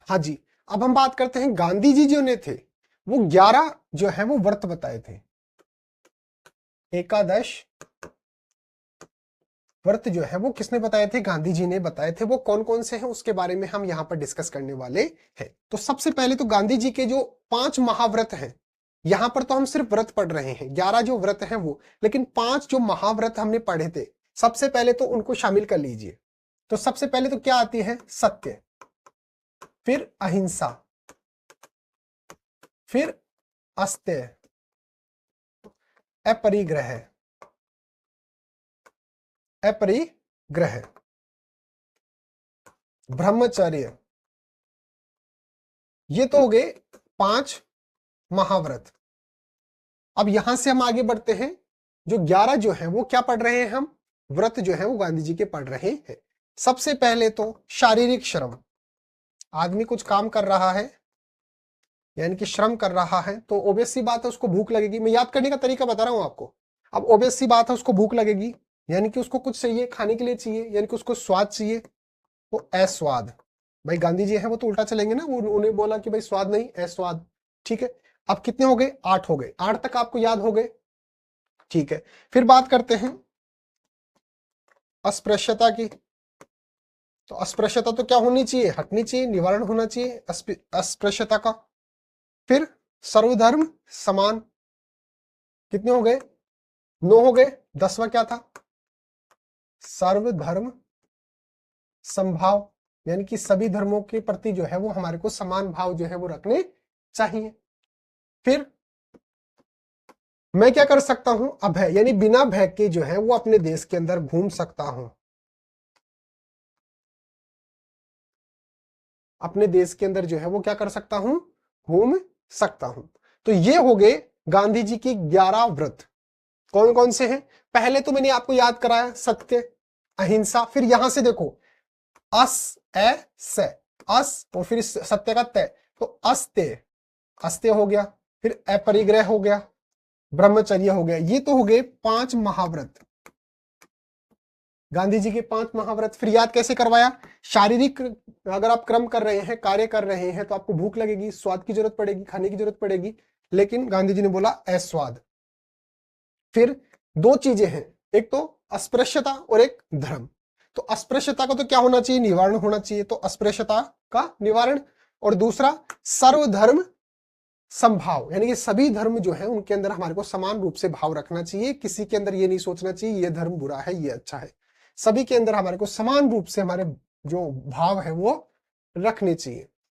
हाँ जी, अब हम बात करते हैं गांधी जी जो ने थे वो 11 जो है वो व्रत बताए थे। एकादश व्रत जो है वो किसने बताए थे? गांधी जी ने बताए थे। वो कौन कौन से हैं उसके बारे में हम यहाँ पर डिस्कस करने वाले हैं। तो सबसे पहले तो गांधी जी के जो 5 महाव्रत हैं, यहां पर तो हम सिर्फ व्रत पढ़ रहे हैं, 11 जो व्रत हैं वो, लेकिन 5 जो महाव्रत हमने पढ़े थे, सबसे पहले तो उनको शामिल कर लीजिए। तो सबसे पहले तो क्या आती है? सत्य, फिर अहिंसा, फिर अस्तेय, अपरिग्रह, अपरिग्रह, ब्रह्मचर्य। ये तो हो गए 5 महाव्रत। अब यहां से हम आगे बढ़ते हैं। जो 11 जो है वो क्या पढ़ रहे हैं हम? व्रत जो है वो गांधी जी के पढ़ रहे हैं। सबसे पहले तो शारीरिक श्रम। आदमी कुछ काम कर रहा है यानी कि श्रम कर रहा है, तो ओबियस सी बात है उसको भूख लगेगी। मैं याद करने का तरीका बता रहा हूं आपको। अब ओबियस सी बात है उसको भूख लगेगी, यानी कि उसको कुछ चाहिए, खाने के लिए चाहिए, यानी कि उसको स्वाद चाहिए। तो अस्वाद, भाई गांधी जी हैं वो तो उल्टा चलेंगे ना, उन्हें बोला कि भाई स्वाद नहीं, अस्वाद। ठीक है, अब कितने हो गए? 8 हो गए। 8 तक आपको याद हो गए? ठीक है, फिर बात करते हैं अस्पृश्यता की। तो अस्पृश्यता तो क्या होनी चाहिए? हटनी चाहिए, निवारण होना चाहिए अस्पृश्यता का। फिर सर्वधर्म समान, कितने हो गए? 9 हो गए। 10वां क्या था? सर्वधर्म समभाव, यानी कि सभी धर्मों के प्रति जो है वो हमारे को समान भाव जो है वो रखने चाहिए। फिर मैं क्या कर सकता हूं? अभय, यानी बिना भय के जो है वो अपने देश के अंदर घूम सकता हूं। अपने देश के अंदर जो है वो क्या कर सकता हूं? घूम सकता हूं। तो ये हो गए गांधी जी के 11 व्रत। कौन कौन से हैं? पहले तो मैंने आपको याद कराया सत्य, अहिंसा। फिर यहां से देखो अस ए से, अस और फिर सत्य का तय, तो अस्त्य, अस्त्य हो गया। फिर अपरिग्रह हो गया, ब्रह्मचर्य हो गया। ये तो हो गए 5 महाव्रत, गांधी जी के 5 महाव्रत। फिर याद कैसे करवाया? शारीरिक अगर आप क्रम कर रहे हैं, कार्य कर रहे हैं, तो आपको भूख लगेगी, स्वाद की जरूरत पड़ेगी, खाने की जरूरत पड़ेगी, लेकिन गांधी जी ने बोला अस्वाद। फिर 2 चीजें हैं, एक तो अस्पृश्यता और एक धर्म। तो अस्पृश्यता का तो क्या होना चाहिए? निवारण होना चाहिए, तो अस्पृश्यता का निवारण। और दूसरा सर्वधर्म समभाव, यानी कि सभी धर्म जो है उनके अंदर हमारे को समान रूप से भाव रखना चाहिए। किसी के अंदर ये नहीं सोचना चाहिए ये धर्म बुरा है ये अच्छा है। सभी के अंदर हमारे को समान रूप से हमारे जो भाव है वो रखने चाहिए।